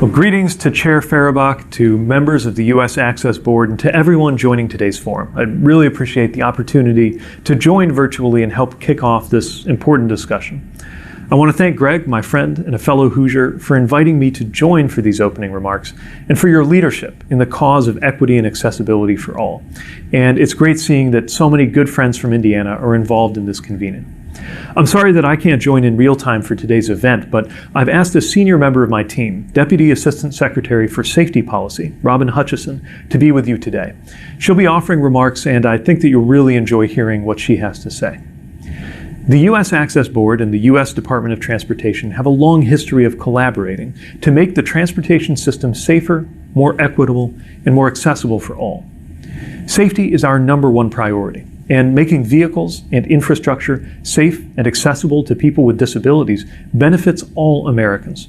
Well, greetings to Chair Farabach, to members of the U.S. Access Board, and to everyone joining today's forum. I really appreciate the opportunity to join virtually and help kick off this important discussion. I want to thank Greg, my friend and a fellow Hoosier, for inviting me to join for these opening remarks and for your leadership in the cause of equity and accessibility for all. And it's great seeing that so many good friends from Indiana are involved in this convening. I'm sorry that I can't join in real time for today's event, but I've asked a senior member of my team, Deputy Assistant Secretary for Safety Policy, Robin Hutchison, to be with you today. She'll be offering remarks, and I think that you'll really enjoy hearing what she has to say. The U.S. Access Board and the U.S. Department of Transportation have a long history of collaborating to make the transportation system safer, more equitable, and more accessible for all. Safety is our #1 priority. And making vehicles and infrastructure safe and accessible to people with disabilities benefits all Americans.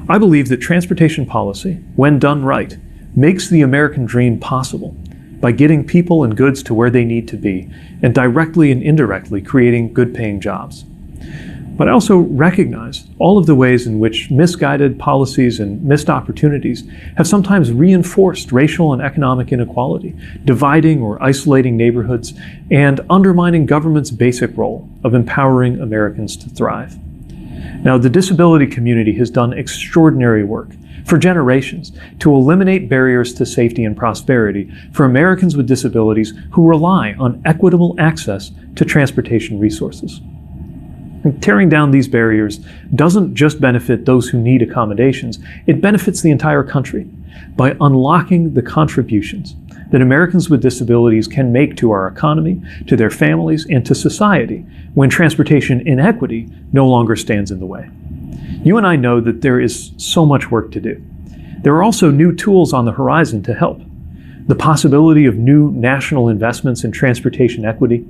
I believe that transportation policy, when done right, makes the American dream possible by getting people and goods to where they need to be, and directly and indirectly creating good-paying jobs. But I also recognize all of the ways in which misguided policies and missed opportunities have sometimes reinforced racial and economic inequality, dividing or isolating neighborhoods, and undermining government's basic role of empowering Americans to thrive. Now, the disability community has done extraordinary work for generations to eliminate barriers to safety and prosperity for Americans with disabilities who rely on equitable access to transportation resources. Tearing down these barriers doesn't just benefit those who need accommodations, it benefits the entire country by unlocking the contributions that Americans with disabilities can make to our economy, to their families, and to society when transportation inequity no longer stands in the way. You and I know that there is so much work to do. There are also new tools on the horizon to help. The possibility of new national investments in transportation equity,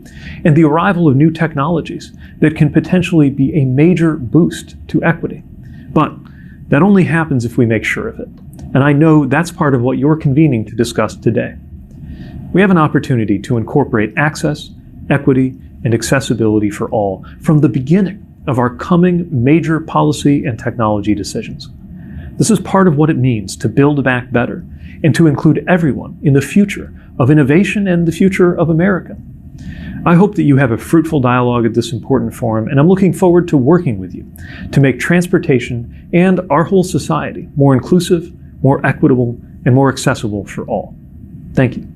and the arrival of new technologies that can potentially be a major boost to equity. But that only happens if we make sure of it. And I know that's part of what you're convening to discuss today. We have an opportunity to incorporate access, equity, and accessibility for all from the beginning of our coming major policy and technology decisions. This is part of what it means to build back better and to include everyone in the future of innovation and the future of America. I hope that you have a fruitful dialogue at this important forum, and I'm looking forward to working with you to make transportation and our whole society more inclusive, more equitable, and more accessible for all. Thank you.